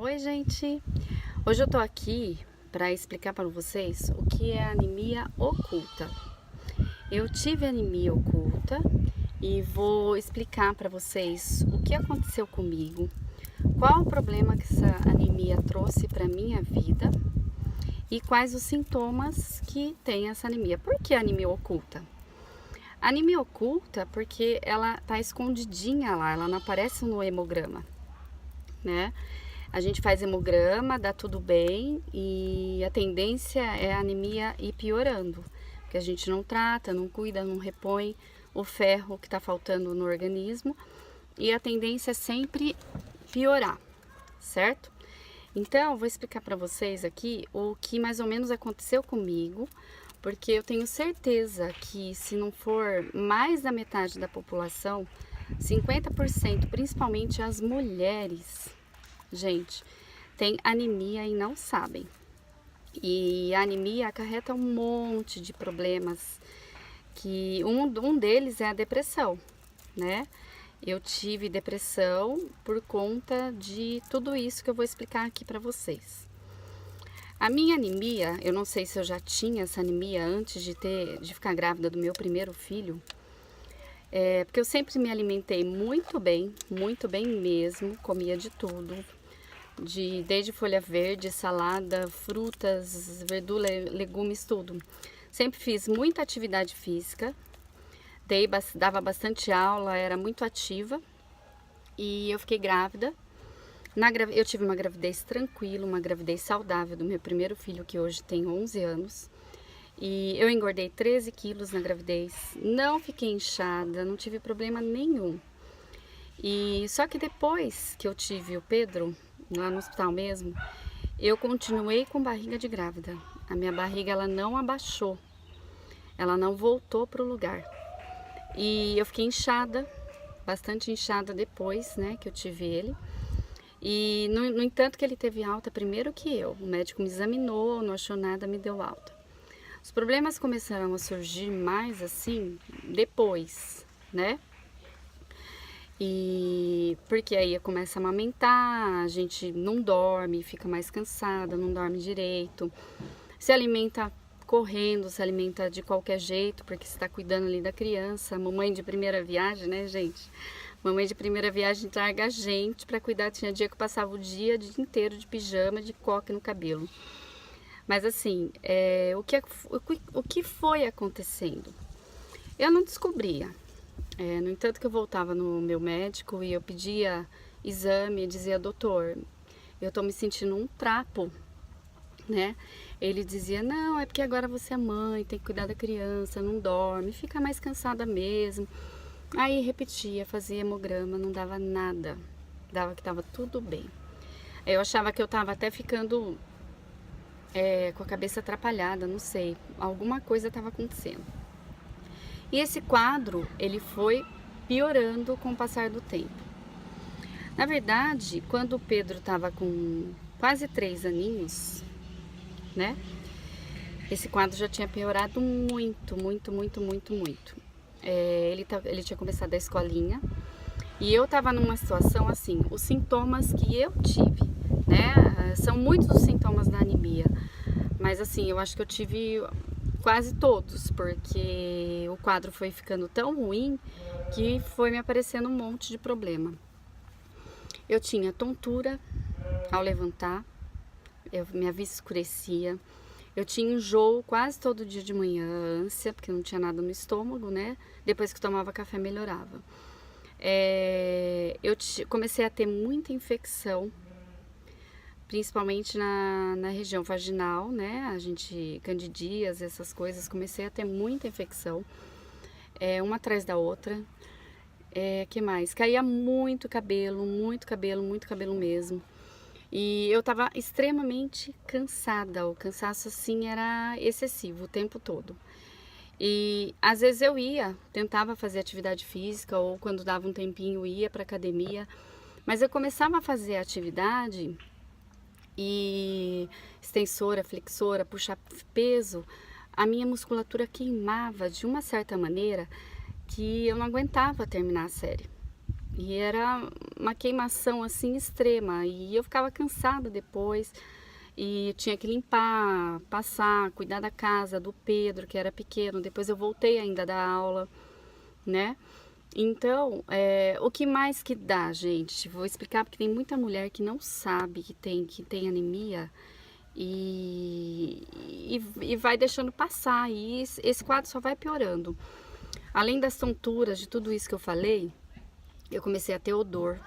Oi, gente! Hoje eu tô aqui para explicar para vocês o que é anemia oculta. Eu tive anemia oculta e vou explicar para vocês o que aconteceu comigo, qual o problema que essa anemia trouxe para minha vida e quais os sintomas que tem essa anemia. Por que anemia oculta? A anemia oculta porque ela tá escondidinha lá, ela não aparece no hemograma, né? A gente faz hemograma, dá tudo bem e a tendência é a anemia ir piorando, porque a gente não trata, não cuida, não repõe o ferro que está faltando no organismo e a tendência é sempre piorar, certo? Então, eu vou explicar para vocês aqui o que mais ou menos aconteceu comigo, porque eu tenho certeza que se não for mais da metade da população, 50%, principalmente as mulheres, gente, tem anemia e não sabem. E a anemia acarreta um monte de problemas, que um deles é a depressão, né? Eu tive depressão por conta de tudo isso que eu vou explicar aqui para vocês. A minha anemia, eu não sei se eu já tinha essa anemia antes de ficar grávida do meu primeiro filho, porque eu sempre me alimentei muito bem mesmo, comia de tudo, desde folha verde, salada, frutas, verdura, legumes, tudo. Sempre fiz muita atividade física, dava bastante aula, era muito ativa e eu fiquei grávida. Eu tive uma gravidez tranquila, uma gravidez saudável do meu primeiro filho, que hoje tem 11 anos. E eu engordei 13 quilos na gravidez, não fiquei inchada, não tive problema nenhum. E só que depois que eu tive o Pedro, lá no hospital mesmo, eu continuei com barriga de grávida. A minha barriga, ela não abaixou, ela não voltou para o lugar. E eu fiquei inchada, bastante inchada depois, né, que eu tive ele. E no entanto que ele teve alta primeiro que eu. O médico me examinou, não achou nada, me deu alta. Os problemas começaram a surgir mais assim depois, né? E porque aí começa a amamentar, a gente não dorme, fica mais cansada, não dorme direito, se alimenta correndo, se alimenta de qualquer jeito, porque você está cuidando ali da criança. Mamãe de primeira viagem, né, gente? Mamãe de primeira viagem larga a gente para cuidar. Tinha dia que eu passava o dia inteiro de pijama, de coque no cabelo. Mas assim, o que foi acontecendo? Eu não descobria. No entanto que eu voltava no meu médico e eu pedia exame, e dizia, doutor, eu tô me sentindo um trapo, né? Ele dizia, não, é porque agora você é mãe, tem que cuidar da criança, não dorme, fica mais cansada mesmo. Aí repetia, fazia hemograma, não dava nada, dava que tava tudo bem. Eu achava que eu tava até ficando com a cabeça atrapalhada, não sei, alguma coisa estava acontecendo. E esse quadro, ele foi piorando com o passar do tempo. Na verdade, quando o Pedro estava com quase 3 aninhos, né? Esse quadro já tinha piorado muito. Ele tinha começado a escolinha e eu estava numa situação assim, os sintomas que eu tive, né? São muitos os sintomas da anemia, mas assim, eu acho que eu tive quase todos, porque o quadro foi ficando tão ruim que foi me aparecendo um monte de problema. Eu tinha tontura ao levantar, minha vista escurecia, eu tinha enjoo quase todo dia de manhã, ânsia, porque não tinha nada no estômago, né? Depois que tomava café melhorava. Comecei a ter muita infecção, principalmente na região vaginal, né? Candidíase, essas coisas, comecei a ter muita infecção, uma atrás da outra. Que mais? Caía muito cabelo mesmo. E eu tava extremamente cansada, o cansaço assim era excessivo o tempo todo. E às vezes eu tentava fazer atividade física, ou quando dava um tempinho ia pra academia, mas eu começava a fazer atividade e extensora, flexora, puxar peso, a minha musculatura queimava de uma certa maneira que eu não aguentava terminar a série. E era uma queimação assim extrema e eu ficava cansada depois e tinha que limpar, passar, cuidar da casa do Pedro, que era pequeno. Depois eu voltei ainda da aula, né? Então, o que mais que dá, gente? Vou explicar porque tem muita mulher que não sabe que tem anemia e vai deixando passar. E esse quadro só vai piorando. Além das tonturas, de tudo isso que eu falei, eu comecei a ter odor.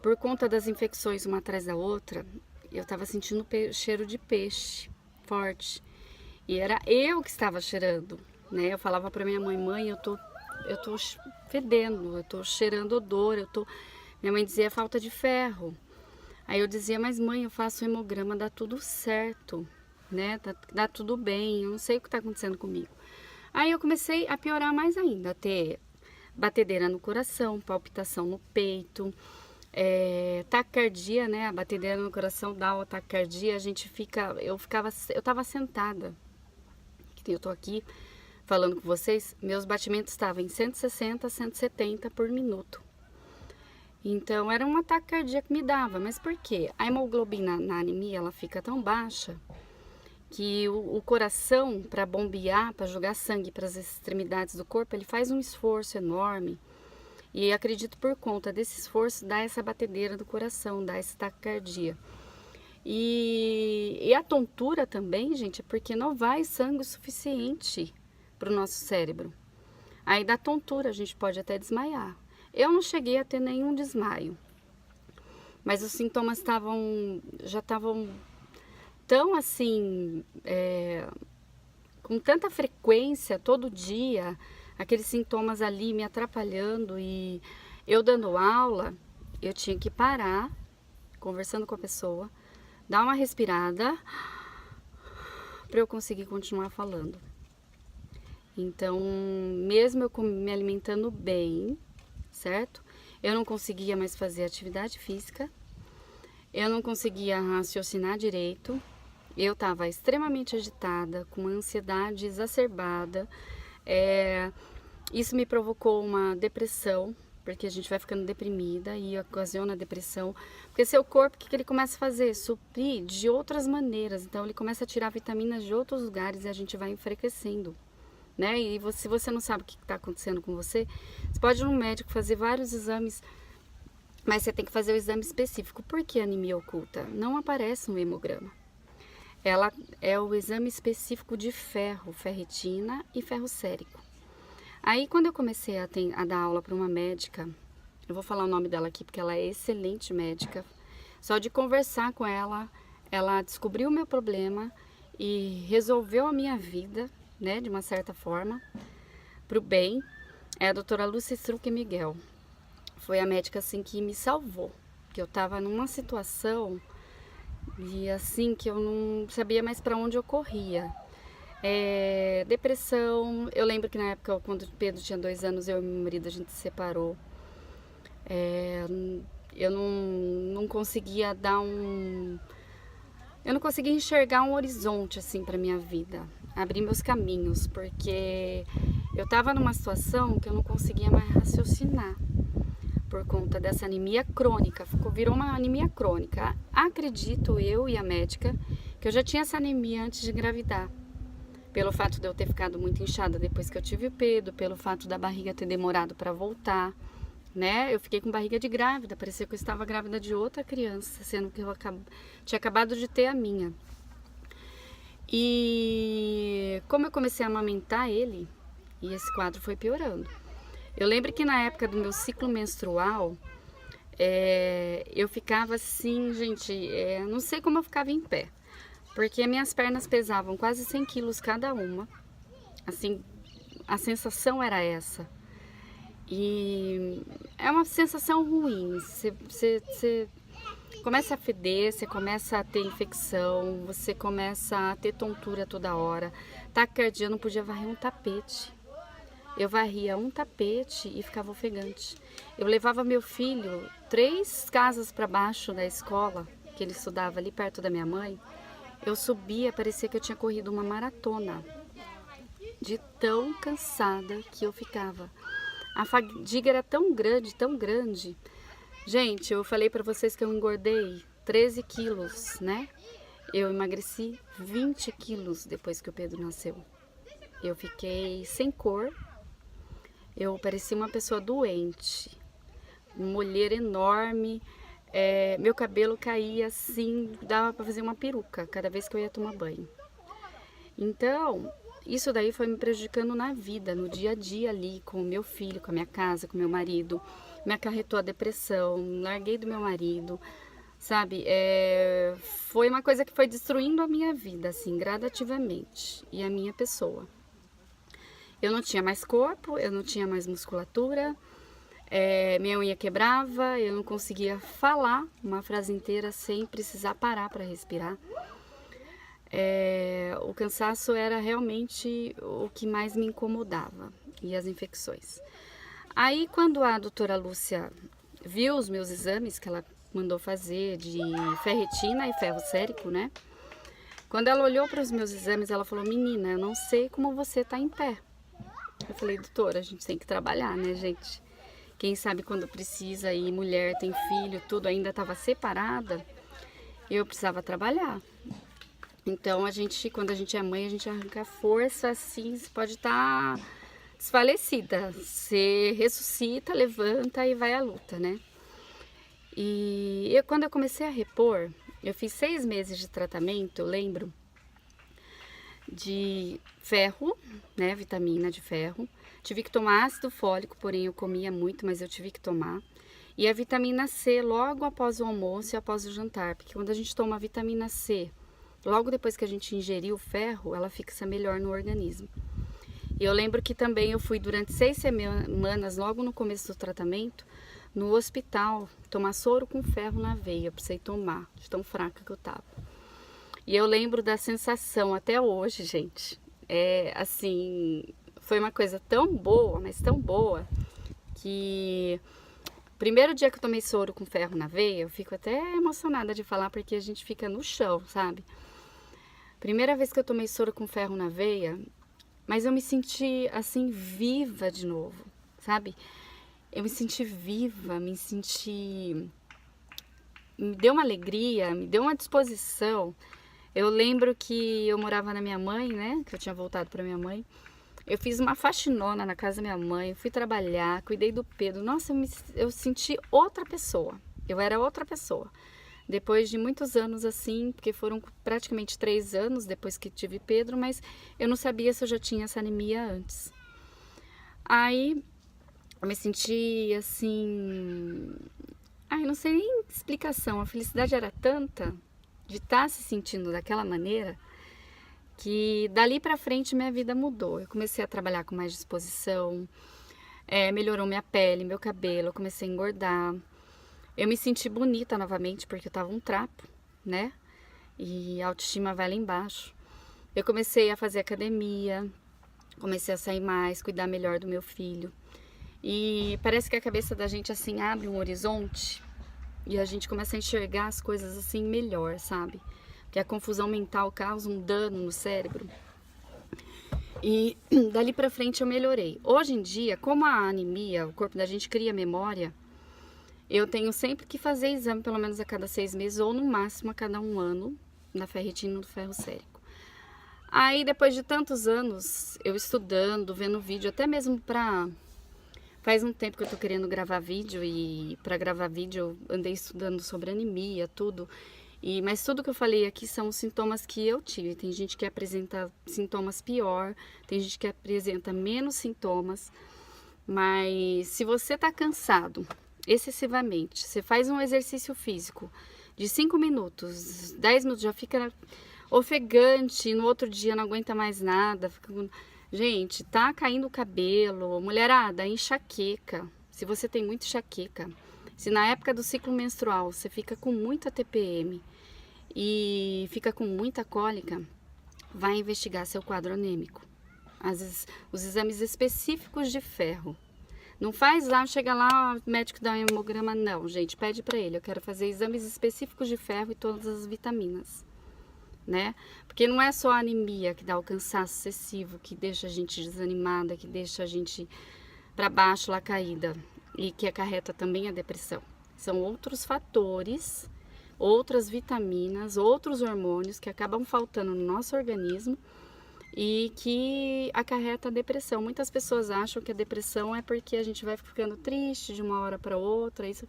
Por conta das infecções uma atrás da outra, eu estava sentindo cheiro de peixe forte. E era eu que estava cheirando, né? Eu falava para minha mãe, mãe, eu tô fedendo, eu tô cheirando odor, Minha mãe dizia falta de ferro. Aí eu dizia, mas mãe, eu faço hemograma, dá tudo certo, né? Dá tudo bem, eu não sei o que tá acontecendo comigo. Aí eu comecei a piorar mais ainda, a ter batedeira no coração, palpitação no peito, taquicardia, né? A batedeira no coração dá o taquicardia, eu tava sentada, que eu tô aqui falando com vocês, meus batimentos estavam em 160, 170 por minuto. Então, era um ataque cardíaco que me dava. Mas por quê? A hemoglobina na anemia, ela fica tão baixa que o coração, para bombear, para jogar sangue para as extremidades do corpo, ele faz um esforço enorme. E acredito por conta desse esforço, dá essa batedeira do coração, dá essa taquicardia. E a tontura também, gente, é porque não vai sangue o suficiente para o nosso cérebro. Aí dá tontura, a gente pode até desmaiar. Eu não cheguei a ter nenhum desmaio, mas os sintomas já estavam tão assim, com tanta frequência, todo dia, aqueles sintomas ali me atrapalhando e eu dando aula, eu tinha que parar, conversando com a pessoa, dar uma respirada para eu conseguir continuar falando. Então, mesmo eu me alimentando bem, certo? Eu não conseguia mais fazer atividade física, eu não conseguia raciocinar direito, eu estava extremamente agitada, com uma ansiedade exacerbada, isso me provocou uma depressão, porque a gente vai ficando deprimida e ocasiona a depressão, porque seu corpo, o que ele começa a fazer? Suprir de outras maneiras, então ele começa a tirar vitaminas de outros lugares e a gente vai enfraquecendo. Né? E se você não sabe o que está acontecendo com você, você pode ir no médico fazer vários exames, mas você tem que fazer o exame específico. Por que anemia oculta? Não aparece no hemograma. Ela é o exame específico de ferro, ferritina e ferro sérico. Aí quando eu comecei a dar aula para uma médica, eu vou falar o nome dela aqui porque ela é excelente médica, só de conversar com ela, ela descobriu o meu problema e resolveu a minha vida, né, de uma certa forma, para o bem. É a doutora Lúcia Struck Miguel. Foi a médica assim que me salvou, que eu estava numa situação e assim que eu não sabia mais para onde eu corria. Depressão, eu lembro que na época, quando o Pedro tinha 2 anos, eu e meu marido, a gente se separou. Eu não conseguia eu não conseguia enxergar um horizonte assim para minha vida, abrir meus caminhos, porque eu estava numa situação que eu não conseguia mais raciocinar por conta dessa anemia crônica, virou uma anemia crônica. Acredito eu e a médica que eu já tinha essa anemia antes de engravidar, pelo fato de eu ter ficado muito inchada depois que eu tive o Pedro, pelo fato da barriga ter demorado para voltar, né? Eu fiquei com barriga de grávida, parecia que eu estava grávida de outra criança, sendo que eu tinha acabado de ter a minha. E como eu comecei a amamentar ele, e esse quadro foi piorando. Eu lembro que na época do meu ciclo menstrual, eu ficava assim, gente, não sei como eu ficava em pé, porque minhas pernas pesavam quase 100 quilos cada uma, assim, a sensação era essa. E é uma sensação ruim, você começa a feder, você começa a ter infecção, você começa a ter tontura toda hora. Taquicardia, eu não podia varrer um tapete. Eu varria um tapete e ficava ofegante. Eu levava meu filho 3 casas para baixo da escola, que ele estudava ali perto da minha mãe. Eu subia, parecia que eu tinha corrido uma maratona, de tão cansada que eu ficava. A fadiga era tão grande, tão grande. Gente, eu falei para vocês que eu engordei 13 quilos, né? Eu emagreci 20 quilos depois que o Pedro nasceu. Eu fiquei sem cor, eu parecia uma pessoa doente, uma olheira enorme, meu cabelo caía assim, dava para fazer uma peruca cada vez que eu ia tomar banho. Então, isso daí foi me prejudicando na vida, no dia a dia ali, com o meu filho, com a minha casa, com o meu marido. Me acarretou a depressão, larguei do meu marido, sabe? Foi uma coisa que foi destruindo a minha vida, assim, gradativamente, e a minha pessoa. Eu não tinha mais corpo, eu não tinha mais musculatura, minha unha quebrava, eu não conseguia falar uma frase inteira sem precisar parar para respirar. O cansaço era realmente o que mais me incomodava, e as infecções. Aí, quando a doutora Lúcia viu os meus exames que ela mandou fazer de ferritina e ferro sérico, né? Quando ela olhou para os meus exames, ela falou: menina, eu não sei como você tá em pé. Eu falei: doutora, a gente tem que trabalhar, né, gente? Quem sabe quando precisa, e mulher tem filho, tudo, ainda estava separada, eu precisava trabalhar. Então, quando a gente é mãe, a gente arranca força, assim, você pode estar desfalecida. Você ressuscita, levanta e vai à luta, né? E quando eu comecei a repor, eu fiz 6 meses de tratamento, eu lembro, de ferro, né, vitamina de ferro. Tive que tomar ácido fólico, porém eu comia muito, mas eu tive que tomar. E a vitamina C logo após o almoço e após o jantar, porque quando a gente toma a vitamina C, logo depois que a gente ingeriu o ferro, ela fixa melhor no organismo. E eu lembro que também eu fui durante 6 semanas, logo no começo do tratamento, no hospital, tomar soro com ferro na veia. Eu precisei tomar, de tão fraca que eu tava. E eu lembro da sensação até hoje, gente. Assim, foi uma coisa tão boa, mas tão boa, que primeiro dia que eu tomei soro com ferro na veia, eu fico até emocionada de falar, porque a gente fica no chão, sabe? Primeira vez que eu tomei soro com ferro na veia, mas eu me senti assim viva de novo, sabe? Eu me senti viva, me deu uma alegria, me deu uma disposição. Eu lembro que eu morava na minha mãe, né? Que eu tinha voltado para minha mãe. Eu fiz uma faxinona na casa da minha mãe, fui trabalhar, cuidei do Pedro. Nossa, eu senti outra pessoa. Eu era outra pessoa. Depois de muitos anos assim, porque foram praticamente 3 anos depois que tive Pedro, mas eu não sabia se eu já tinha essa anemia antes. Aí eu me senti assim... Ai, não sei nem explicação. A felicidade era tanta de estar se sentindo daquela maneira, que dali pra frente minha vida mudou. Eu comecei a trabalhar com mais disposição, melhorou minha pele, meu cabelo, eu comecei a engordar. Eu me senti bonita novamente, porque eu tava um trapo, né? E a autoestima vai lá embaixo. Eu comecei a fazer academia, comecei a sair mais, cuidar melhor do meu filho. E parece que a cabeça da gente assim abre um horizonte e a gente começa a enxergar as coisas assim melhor, sabe? Porque a confusão mental causa um dano no cérebro. E dali pra frente eu melhorei. Hoje em dia, como a anemia, o corpo da gente cria memória, eu tenho sempre que fazer exame pelo menos a cada 6 meses ou no máximo a cada 1 ano na ferritina e no ferro sérico. Aí depois de tantos anos eu estudando, vendo vídeo, até mesmo faz um tempo que eu tô querendo gravar vídeo, e para gravar vídeo eu andei estudando sobre anemia, tudo. Mas tudo que eu falei aqui são os sintomas que eu tive. Tem gente que apresenta sintomas pior, tem gente que apresenta menos sintomas. Mas se você tá cansado excessivamente, você faz um exercício físico de 5 minutos, 10 minutos, já fica ofegante, no outro dia não aguenta mais nada, gente, tá caindo o cabelo, mulherada, enxaqueca. Se você tem muita enxaqueca, se na época do ciclo menstrual você fica com muita TPM e fica com muita cólica, vai investigar seu quadro anêmico. Às vezes, os exames específicos de ferro. Não faz lá, chega lá, o médico dá um hemograma, não, gente, pede pra ele, eu quero fazer exames específicos de ferro e todas as vitaminas, né? Porque não é só a anemia que dá o cansaço excessivo, que deixa a gente desanimada, que deixa a gente para baixo lá caída e que acarreta também a depressão. São outros fatores, outras vitaminas, outros hormônios que acabam faltando no nosso organismo e que acarreta a depressão. Muitas pessoas acham que a depressão é porque a gente vai ficando triste de uma hora para outra. Isso,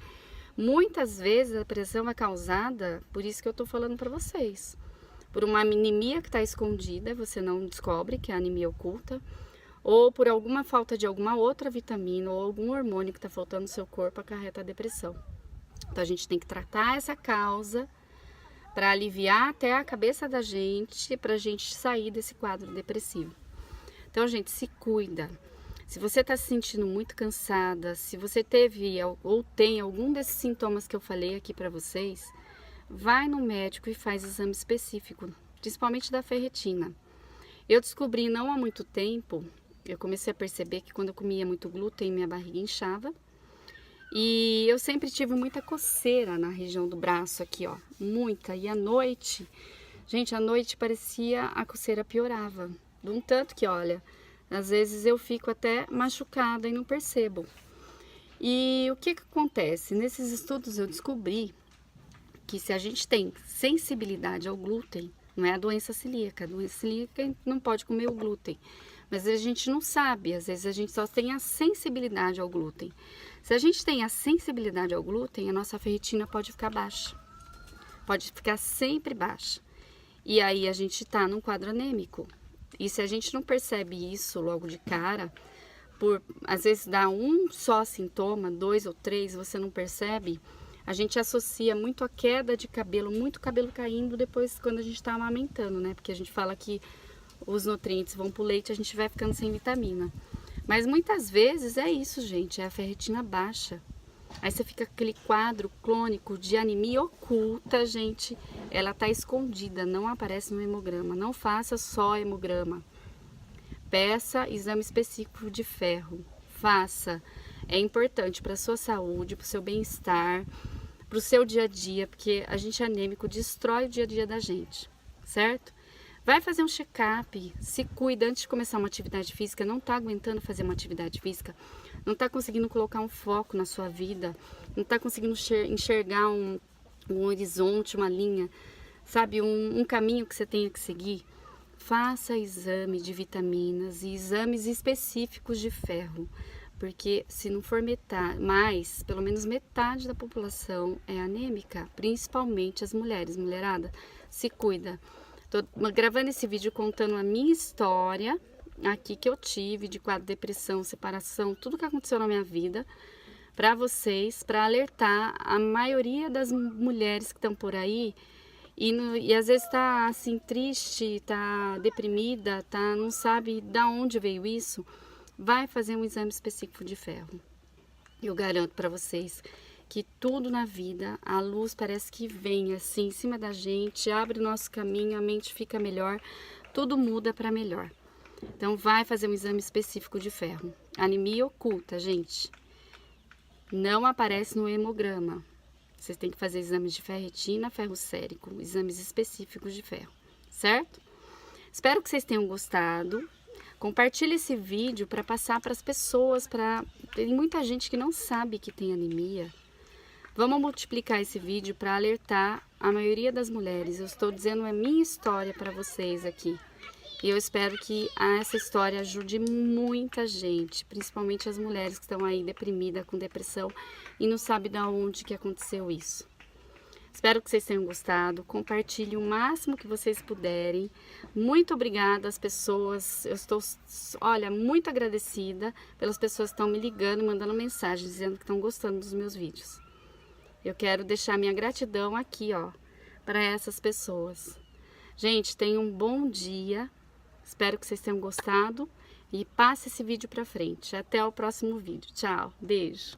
muitas vezes a depressão é causada, por isso que eu estou falando para vocês, por uma anemia que está escondida, você não descobre que é anemia oculta, ou por alguma falta de alguma outra vitamina ou algum hormônio que está faltando no seu corpo, acarreta a depressão. Então a gente tem que tratar essa causa para aliviar até a cabeça da gente, para a gente sair desse quadro depressivo. Então, gente, se cuida. Se você está se sentindo muito cansada, se você teve ou tem algum desses sintomas que eu falei aqui para vocês, vai no médico e faz exame específico, principalmente da ferritina. Eu descobri não há muito tempo, eu comecei a perceber que quando eu comia muito glúten, minha barriga inchava. E eu sempre tive muita coceira na região do braço aqui, ó, muita. E à noite, gente, à noite parecia a coceira piorava. De um tanto que, olha, às vezes eu fico até machucada e não percebo. E o que acontece? Nesses estudos eu descobri que se a gente tem sensibilidade ao glúten, não é a doença celíaca não pode comer o glúten. Mas a gente não sabe, às vezes a gente só tem a sensibilidade ao glúten. Se a gente tem a sensibilidade ao glúten, a nossa ferritina pode ficar baixa. Pode ficar sempre baixa. E aí a gente tá num quadro anêmico. E se a gente não percebe isso logo de cara, às vezes dá um só sintoma, 2 ou 3, você não percebe, a gente associa muito a queda de cabelo, muito cabelo caindo depois quando a gente tá amamentando, né? Porque a gente fala que os nutrientes vão pro leite, a gente vai ficando sem vitamina. Mas muitas vezes é isso, gente, é a ferritina baixa. Aí você fica com aquele quadro clônico de anemia oculta, gente. Ela tá escondida, não aparece no hemograma. Não faça só hemograma. Peça exame específico de ferro. Faça. É importante para sua saúde, para o seu bem-estar, para o seu dia a dia, porque a gente anêmico destrói o dia a dia da gente, certo? Vai fazer um check-up, se cuida antes de começar uma atividade física, não está aguentando fazer uma atividade física, não está conseguindo colocar um foco na sua vida, não está conseguindo enxergar um horizonte, uma linha, sabe, um caminho que você tenha que seguir. Faça exame de vitaminas e exames específicos de ferro, porque se não for mais, pelo menos metade da população é anêmica, principalmente as mulheres. Mulherada, se cuida. Tô gravando esse vídeo contando a minha história aqui que eu tive de quadro de depressão, separação, tudo que aconteceu na minha vida para vocês, para alertar a maioria das mulheres que estão por aí e às vezes tá assim triste, tá deprimida, não sabe da onde veio isso, vai fazer um exame específico de ferro. Eu garanto para vocês que tudo na vida, a luz parece que vem assim em cima da gente, abre o nosso caminho, a mente fica melhor, tudo muda para melhor. Então vai fazer um exame específico de ferro. Anemia oculta, gente, não aparece no hemograma. Vocês têm que fazer exames de ferritina, ferro sérico, exames específicos de ferro, certo? Espero que vocês tenham gostado. Compartilhe esse vídeo para passar para as pessoas, tem muita gente que não sabe que tem anemia. Vamos multiplicar esse vídeo para alertar a maioria das mulheres. Eu estou dizendo a minha história para vocês aqui. E eu espero que essa história ajude muita gente, principalmente as mulheres que estão aí deprimidas, com depressão e não sabem de onde que aconteceu isso. Espero que vocês tenham gostado. Compartilhe o máximo que vocês puderem. Muito obrigada às pessoas. Eu estou, olha, muito agradecida pelas pessoas que estão me ligando, mandando mensagens, dizendo que estão gostando dos meus vídeos. Eu quero deixar minha gratidão aqui, ó, para essas pessoas. Gente, tenham um bom dia. Espero que vocês tenham gostado e passe esse vídeo para frente. Até o próximo vídeo. Tchau, beijo.